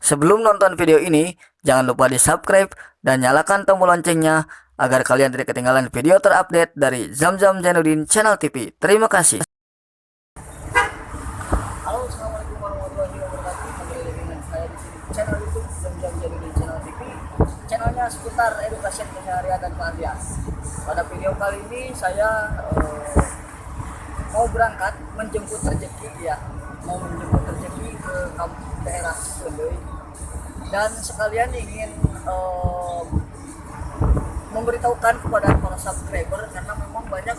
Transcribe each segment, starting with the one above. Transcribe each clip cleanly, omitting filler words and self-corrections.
Sebelum nonton video ini, jangan lupa di-subscribe dan nyalakan tombol loncengnya agar kalian tidak ketinggalan video terupdate dari Zamzam Jainuddin Channel TV. Terima kasih. Halo, assalamualaikum warahmatullahi wabarakatuh. Kembali lagi dengan saya di sini channel YouTube Zamzam Jainuddin Channel TV. Channelnya seputar edukasi keseharian dan keahlian. Pada video kali ini saya mau berangkat menjemput rezeki ya, mau menjemput rezeki ke daerah Sendoi, dan sekalian ingin memberitahukan kepada para subscriber karena memang banyak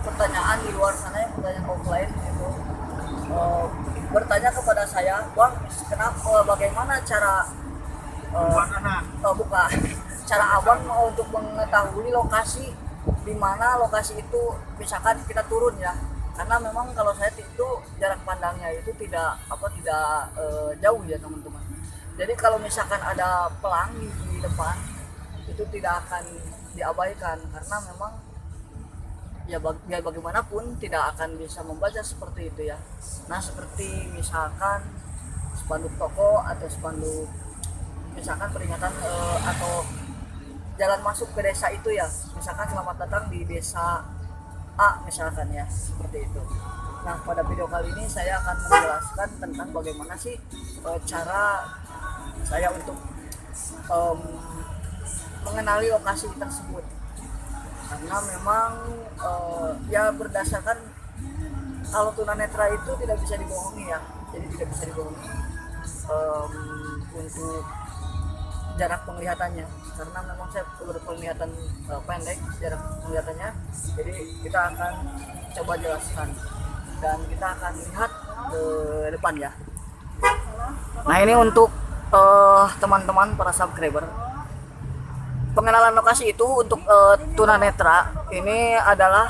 pertanyaan di luar sana, yang pertanyaan offline itu bertanya kepada saya, Bang, kenapa bagaimana cara buka cara abang untuk mengetahui lokasi di mana lokasi itu misalkan kita turun ya, karena memang kalau saya itu jarak pandangnya itu tidak jauh ya teman-teman. Jadi kalau misalkan ada pelangi di depan itu tidak akan diabaikan, karena memang ya bagaimanapun tidak akan bisa membaca seperti itu ya. Nah, seperti misalkan spanduk toko atau spanduk misalkan peringatan atau jalan masuk ke desa itu ya, misalkan selamat datang di desa A misalkan ya, seperti itu. Nah, pada video kali ini saya akan menjelaskan tentang bagaimana sih cara saya untuk mengenali lokasi tersebut, karena memang ya berdasarkan kalau tunanetra itu tidak bisa dibohongi ya, jadi tidak bisa dibohongi untuk jarak penglihatannya, karena memang saya berpenglihatan pendek jarak penglihatannya. Jadi kita akan coba jelaskan dan kita akan lihat ke depan ya. Nah, ini untuk teman-teman para subscriber, pengenalan lokasi itu untuk tunanetra ini adalah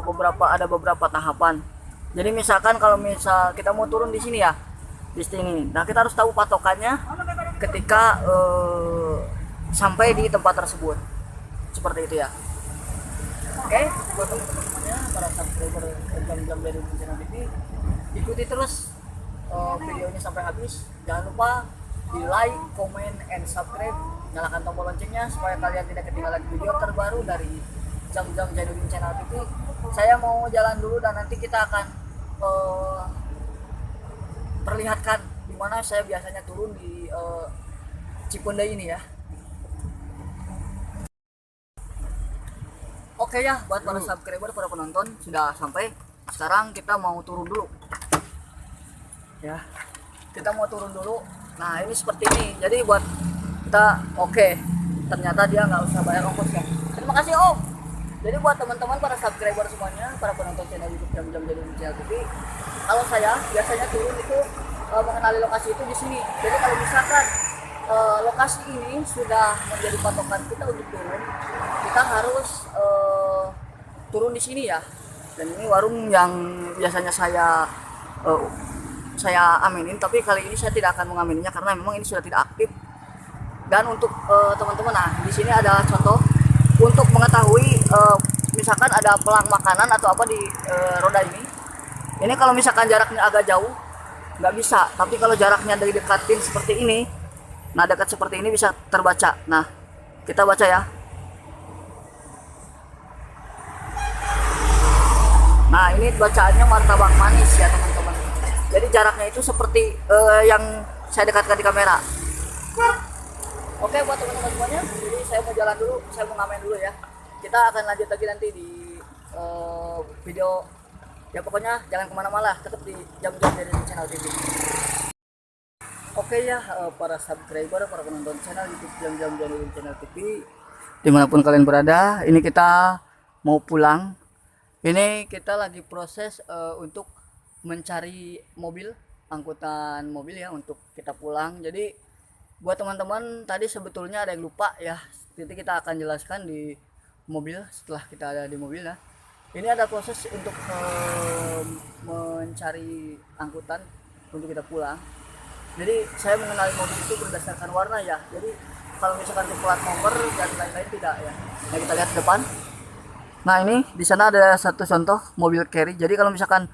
beberapa tahapan. Jadi misalkan kalau kita mau turun di sini ya, di sini, nah kita harus tahu patokannya ketika sampai di tempat tersebut, seperti itu ya. Oke, buat teman-temannya para subscriber Jam-Jam dari channel TV, ikuti terus videonya sampai habis. Jangan lupa di like, comment, and subscribe, nyalakan tombol loncengnya supaya kalian tidak ketinggalan video terbaru dari Jam-Jam Jainuddin Channel TV. Saya mau jalan dulu dan nanti kita akan perlihatkan di mana saya biasanya turun di Ciponda ini ya. Oke ya, buat para subscriber, para penonton, sudah sampai. Sekarang kita mau turun dulu ya, kita mau turun dulu. Nah, ini seperti ini. Jadi buat kita, ternyata dia nggak usah bayar ongkos ya. Terima kasih Om. Jadi buat teman-teman para subscriber semuanya, para penonton channel YouTube Jam-Jam Jainuddin Channel TV, kalau saya biasanya turun itu mengenali lokasi itu di sini. Jadi kalau misalkan lokasi ini sudah menjadi patokan kita untuk turun, kita harus turun di sini ya. Dan ini warung yang biasanya saya aminin, tapi kali ini saya tidak akan mengamininya karena memang ini sudah tidak aktif. Dan untuk teman-teman, nah di sini ada contoh untuk mengetahui misalkan ada pelang makanan atau apa di roda ini. Ini kalau misalkan jaraknya agak jauh nggak bisa, tapi kalau jaraknya dari dekatin seperti ini, nah dekat seperti ini bisa terbaca. Nah, kita baca ya. Nah, ini bacaannya martabak manis ya teman-teman. Jadi jaraknya itu seperti yang saya dekatkan di kamera. Oke, buat teman-teman semuanya, jadi saya mau jalan dulu, saya mau ngamen dulu ya. Kita akan lanjut lagi nanti di video ya, pokoknya jangan kemana-mana, tetap di Jam-Jam dari Channel TV. Oke ya, para subscriber, para penonton channel YouTube Jam-Jam dari Channel TV, dimanapun kalian berada, ini kita mau pulang. Ini kita lagi proses untuk mencari mobil, angkutan mobil ya, untuk kita pulang. Jadi buat teman-teman tadi sebetulnya ada yang lupa ya, nanti kita akan jelaskan di mobil setelah kita ada di mobil ya. Ini ada proses untuk mencari angkutan untuk kita pulang. Jadi saya mengenali mobil itu berdasarkan warna ya. Jadi kalau misalkan di plat nomor dan lain-lain tidak ya. Nah, kita lihat ke depan. Nah, ini di sana ada satu contoh mobil carry. Jadi kalau misalkan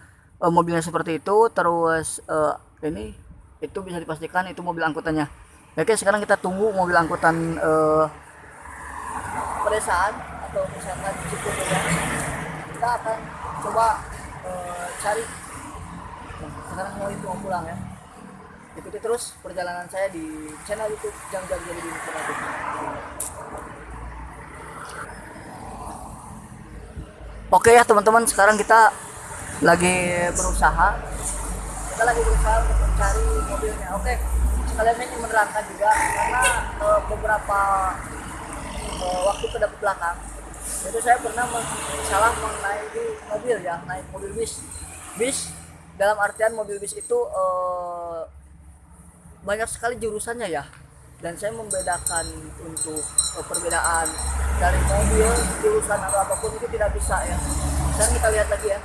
mobilnya seperti itu, terus ini itu bisa dipastikan itu mobil angkutannya. Oke, sekarang kita tunggu mobil angkutan pedesaan atau misalkan Cipulir ya. Kita akan coba cari. Nah, sekarang mau pulang ya. Ikuti terus perjalanan saya di channel YouTube Jam-Jam Jadi di channel YouTube. Oke ya teman-teman, sekarang kita lagi berusaha untuk mencari mobilnya. Oke, sekalian saya ingin menerangkan juga karena beberapa waktu ke belakang itu saya pernah salah menaiki mobil ya, naik mobil bis dalam artian mobil bis itu banyak sekali jurusannya ya, dan saya membedakan untuk perbedaan dari mobil jurusan atau apapun itu tidak bisa ya. Sekarang kita lihat lagi ya.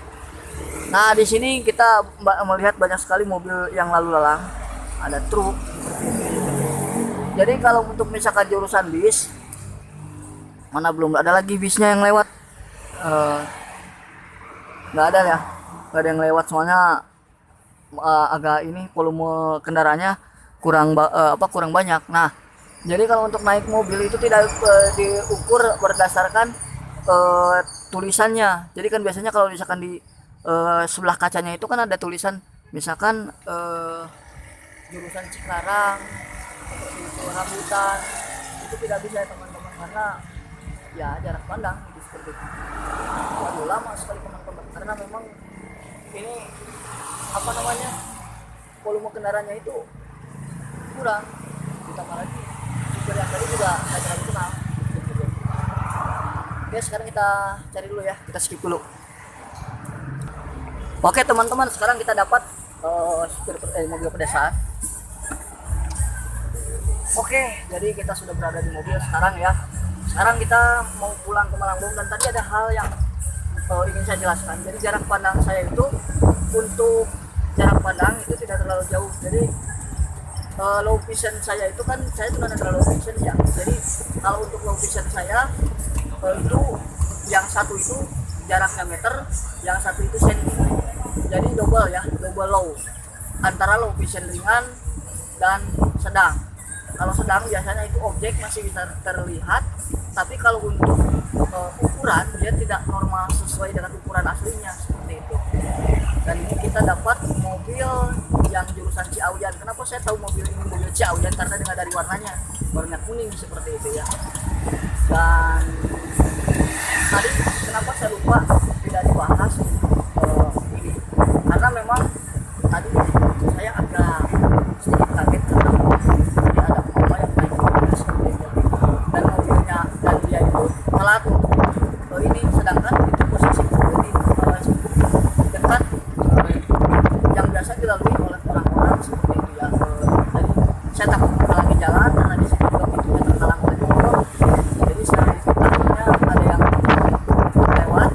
Nah di sini kita melihat banyak sekali mobil yang lalu lalang, ada truk. Jadi kalau untuk misalkan jurusan bis, mana belum ada lagi bisnya yang lewat, nggak ada ya, nggak ada yang lewat soalnya agak ini volume kendaraannya kurang banyak. Nah jadi kalau untuk naik mobil itu tidak diukur berdasarkan tulisannya. Jadi kan biasanya kalau misalkan di sebelah kacanya itu kan ada tulisan misalkan jurusan Cikarang seperti itu, Rambutan, itu tidak bisa ya teman-teman, karena ya jarak pandang itu seperti itu. Waduh, lama sekali teman-teman, karena memang ini apa namanya, volume kendaraannya itu kurang, ditambah lagi supir yang tadi juga nggak terlalu kenal. Oke, sekarang kita cari dulu ya, kita skip dulu. Oke teman-teman, sekarang kita dapat mobil pedesaan. Oke, jadi kita sudah berada di mobil sekarang ya. Sekarang kita mau pulang ke Malangbong, dan tadi ada hal yang ingin saya jelaskan. Jadi jarak pandang saya itu, untuk jarak pandang itu tidak terlalu jauh. Jadi low vision saya itu kan, saya sudah ada low vision ya. Jadi kalau untuk low vision saya itu yang satu itu jaraknya meter, yang satu itu senti. Jadi double ya, double low antara low vision ringan dan sedang. Kalau sedang biasanya itu objek masih bisa terlihat, tapi kalau untuk ukuran dia tidak normal sesuai dengan ukuran aslinya seperti itu. Dan ini kita dapat mobil yang jurusan Ciawian. Kenapa saya tahu mobil ini mobil Ciawian? Karena dengan dari warnanya, warna kuning seperti itu ya. Dan tadi kenapa saya lupa tidak dibahas ini, karena memang tadi saya agak sedikit kaget karena ada mama yang naik mobil seperti itu, dan mobilnya dan dia itu telat untuk ini, sedangkan itu posisi ini dekat yang biasa dilalui oleh orang-orang seperti itu ya. Jadi saya takut menghalangi jalan karena di sini juga pintunya terhalang oleh motor. Jadi saya takutnya ada yang lewat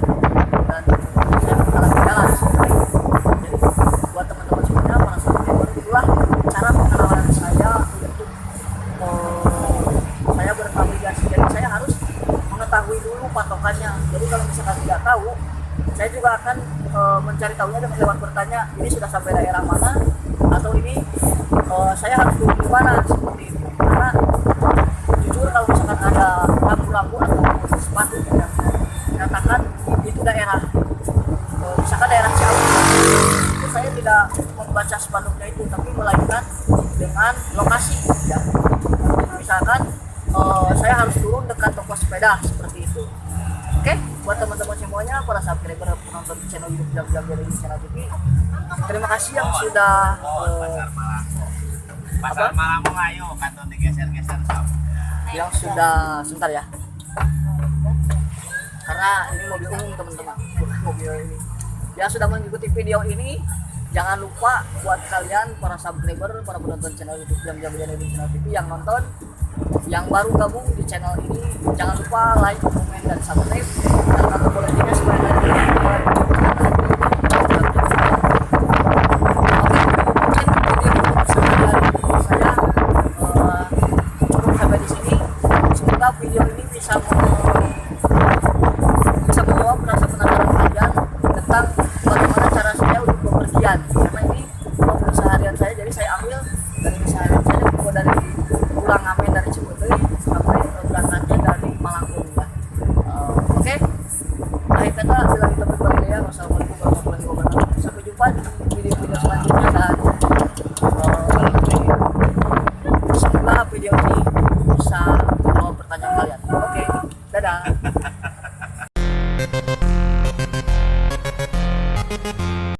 dan saya menghalangi jalan seperti itu. Jadi buat teman-teman semuanya, para sahabat, itulah cara pengenalan saya untuk saya bernavigasi. Jadi saya harus mengetahui dulu patokannya. Jadi kalau misalkan tidak tahu, saya juga akan mencari tahunya dengan lewat bertanya, ini sudah sampai daerah mana, atau ini saya harus turun di mana, seperti itu. Karena jujur kalau misalkan ada lampu-lampu atau spanduk yang menyatakan itu daerah, misalkan daerah Ciawi, itu saya tidak membaca spanduknya itu, tapi melainkan dengan lokasi ya. Misalkan saya harus turun dekat toko sepeda seperti itu. Oke, buat teman-teman semuanya, para subscriber penonton channel YouTube Jam-Jam Jadi di channel TV, terima kasih yang sudah Pasar Malangbong, ayo kantor digeser-geser sob. yang sudah sebentar ya, karena ini mobil umum teman-teman, bukan mobil ini. Yang sudah mengikuti video ini, jangan lupa buat kalian para subscriber, para penonton channel YouTube Jam-Jam Jadi di channel TV yang nonton, yang baru gabung di channel ini, jangan lupa like, komen, dan subscribe, dan kalau boleh juga supaya nanti video ini bisa menjawab rasa penasaran kalian tentang bagaimana cara saya untuk bepergian, karena ini mobil seharian saya, jadi saya ambil video selanjutnya dan semoga video ini bisa menjawab pertanyaan kalian. Oke, dadah.